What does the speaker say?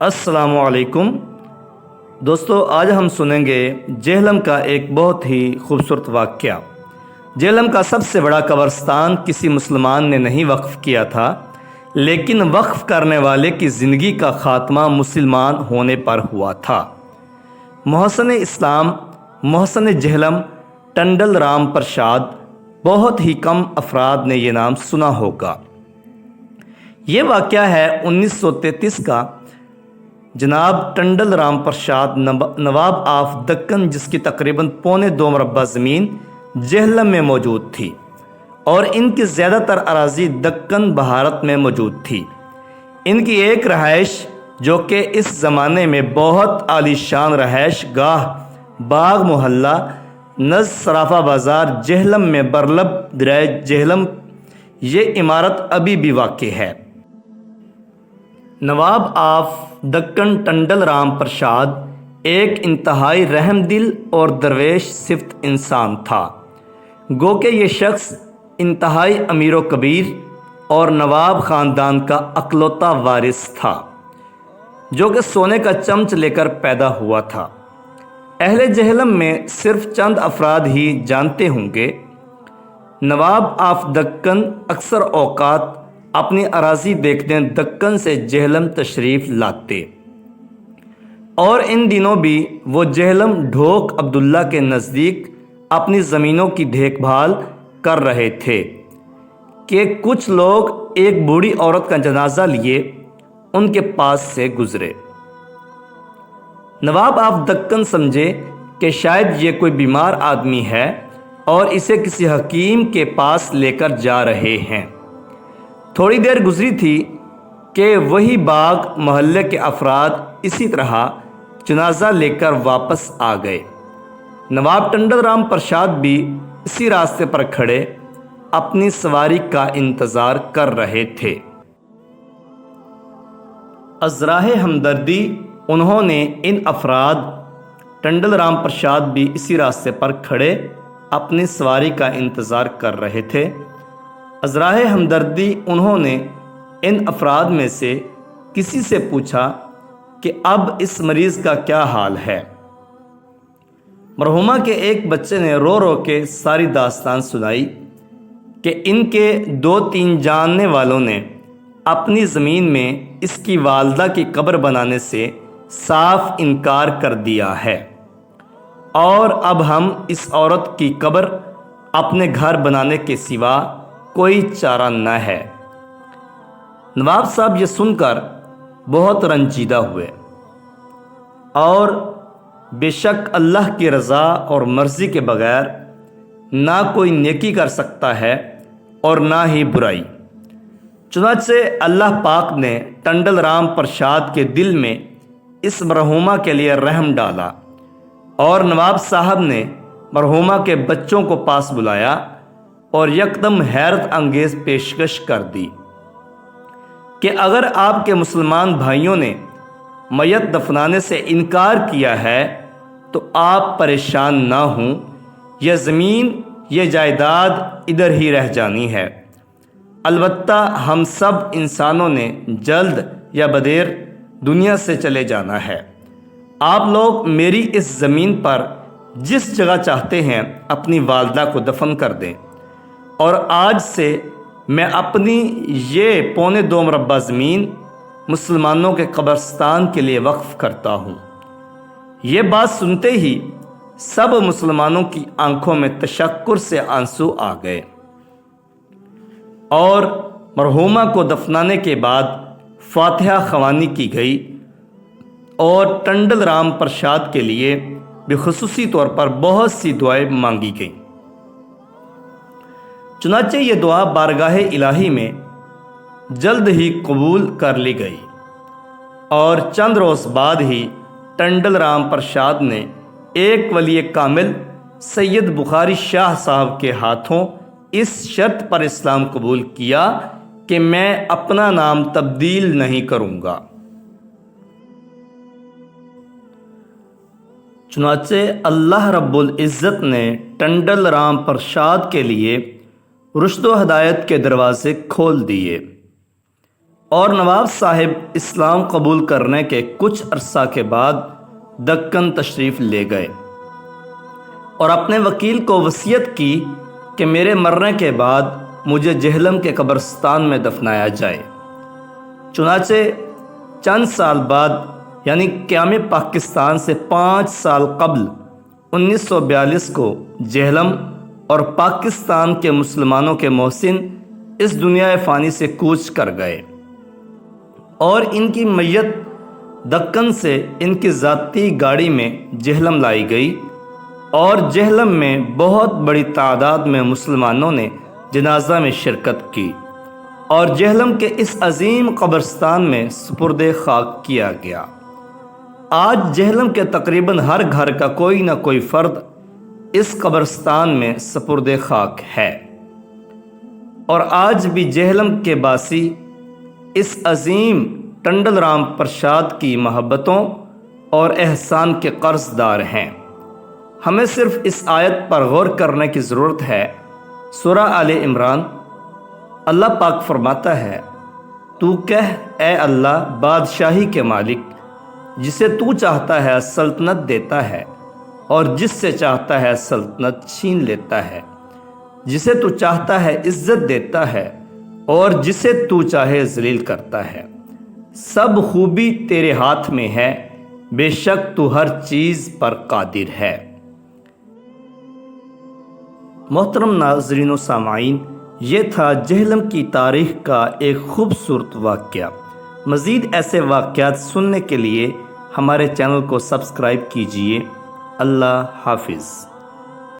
السلام علیکم دوستو، آج ہم سنیں گے جہلم کا ایک بہت ہی خوبصورت واقعہ۔ جہلم کا سب سے بڑا قبرستان کسی مسلمان نے نہیں وقف کیا تھا، لیکن وقف کرنے والے کی زندگی کا خاتمہ مسلمان ہونے پر ہوا تھا۔ محسن اسلام محسن جہلم ٹنڈل رام پرساد، بہت ہی کم افراد نے یہ نام سنا ہوگا۔ یہ واقعہ ہے 1933 کا۔ جناب ٹنڈل رام پرساد نواب آف دکن، جس کی تقریباً 2.25 مربع زمین جہلم میں موجود تھی، اور ان کی زیادہ تر اراضی دکن بھارت میں موجود تھی۔ ان کی ایک رہائش جو کہ اس زمانے میں بہت عالی شان رہائش گاہ باغ محلہ نز سرافہ بازار جہلم میں برلب درائے جہلم، یہ عمارت ابھی بھی واقع ہے۔ نواب آف دکن ٹنڈل رام پرساد ایک انتہائی رحم دل اور درویش صفت انسان تھا، گو کہ یہ شخص انتہائی امیر و کبیر اور نواب خاندان کا اکلوتا وارث تھا، جو کہ سونے کا چمچ لے کر پیدا ہوا تھا۔ اہل جہلم میں صرف چند افراد ہی جانتے ہوں گے، نواب آف دکن اکثر اوقات اپنی اراضی دیکھنے دکن سے جہلم تشریف لاتے، اور ان دنوں بھی وہ جہلم ڈھوک عبداللہ کے نزدیک اپنی زمینوں کی دیکھ بھال کر رہے تھے کہ کچھ لوگ ایک بوڑھی عورت کا جنازہ لیے ان کے پاس سے گزرے۔ نواب آف دکن سمجھے کہ شاید یہ کوئی بیمار آدمی ہے اور اسے کسی حکیم کے پاس لے کر جا رہے ہیں۔ تھوڑی دیر گزری تھی کہ وہی باغ محلے کے افراد اسی طرح جنازہ لے کر واپس آ گئے۔ نواب ٹنڈل رام پرساد بھی اسی راستے پر کھڑے اپنی سواری کا انتظار کر رہے تھے۔ از راہ ہمدردی انہوں نے ان افراد ٹنڈل رام پرساد بھی اسی راستے پر کھڑے اپنی سواری کا انتظار کر رہے تھے۔ از راہ ہمدردی انہوں نے ان افراد میں سے کسی سے پوچھا کہ اب اس مریض کا کیا حال ہے۔ مرحومہ کے ایک بچے نے رو رو کے ساری داستان سنائی کہ ان کے 2-3 جاننے والوں نے اپنی زمین میں اس کی والدہ کی قبر بنانے سے صاف انکار کر دیا ہے، اور اب ہم اس عورت کی قبر اپنے گھر بنانے کے سوا کوئی چارہ نہ ہے۔ نواب صاحب یہ سن کر بہت رنجیدہ ہوئے، اور بے شک اللہ کی رضا اور مرضی کے بغیر نہ کوئی نیکی کر سکتا ہے اور نہ ہی برائی۔ چنانچہ اللہ پاک نے ٹنڈل رام پرساد کے دل میں اس مرحومہ کے لیے رحم ڈالا، اور نواب صاحب نے مرحومہ کے بچوں کو پاس بلایا اور یکدم حیرت انگیز پیشکش کر دی کہ اگر آپ کے مسلمان بھائیوں نے میت دفنانے سے انکار کیا ہے تو آپ پریشان نہ ہوں، یہ زمین یہ جائیداد ادھر ہی رہ جانی ہے۔ البتہ ہم سب انسانوں نے جلد یا بدیر دنیا سے چلے جانا ہے۔ آپ لوگ میری اس زمین پر جس جگہ چاہتے ہیں اپنی والدہ کو دفن کر دیں، اور آج سے میں اپنی یہ 2.25 مربع زمین مسلمانوں کے قبرستان کے لیے وقف کرتا ہوں۔ یہ بات سنتے ہی سب مسلمانوں کی آنکھوں میں تشکر سے آنسو آ گئے، اور مرحومہ کو دفنانے کے بعد فاتحہ خوانی کی گئی، اور ٹنڈل رام پرساد کے لیے بخصوصی طور پر بہت سی دعائیں مانگی گئیں۔ چنانچہ یہ دعا بارگاہ الہی میں جلد ہی قبول کر لی گئی، اور چند روز بعد ہی ٹنڈل رام پرساد نے ایک ولی کامل سید بخاری شاہ صاحب کے ہاتھوں اس شرط پر اسلام قبول کیا کہ میں اپنا نام تبدیل نہیں کروں گا۔ چنانچہ اللہ رب العزت نے ٹنڈل رام پرساد کے لیے رشد و ہدایت کے دروازے کھول دیے۔ اور نواب صاحب اسلام قبول کرنے کے کچھ عرصہ کے بعد دکن تشریف لے گئے اور اپنے وکیل کو وصیت کی کہ میرے مرنے کے بعد مجھے جہلم کے قبرستان میں دفنایا جائے۔ چنانچہ چند سال بعد یعنی قیام پاکستان سے 5 سال قبل 1942 کو جہلم اور پاکستان کے مسلمانوں کے محسن اس دنیا فانی سے کوچ کر گئے اور ان کی میت دکن سے ان کی ذاتی گاڑی میں جہلم لائی گئی اور جہلم میں بہت بڑی تعداد میں مسلمانوں نے جنازہ میں شرکت کی اور جہلم کے اس عظیم قبرستان میں سپرد خاک کیا گیا۔ آج جہلم کے تقریباً ہر گھر کا کوئی نہ کوئی فرد اس قبرستان میں سپرد خاک ہے، اور آج بھی جہلم کے باسی اس عظیم ٹنڈل رام پرشاد کی محبتوں اور احسان کے قرض دار ہیں۔ ہمیں صرف اس آیت پر غور کرنے کی ضرورت ہے۔ سورہ آل عمران، اللہ پاک فرماتا ہے، تو کہہ اے اللہ بادشاہی کے مالک، جسے تو چاہتا ہے سلطنت دیتا ہے اور جس سے چاہتا ہے سلطنت چھین لیتا ہے، جسے تو چاہتا ہے عزت دیتا ہے اور جسے تو چاہے ذلیل کرتا ہے۔ سب خوبی تیرے ہاتھ میں ہے، بے شک تو ہر چیز پر قادر ہے۔ محترم ناظرین و سامعین، یہ تھا جہلم کی تاریخ کا ایک خوبصورت واقعہ۔ مزید ایسے واقعات سننے کے لیے ہمارے چینل کو سبسکرائب کیجیے۔ اللہ حافظ۔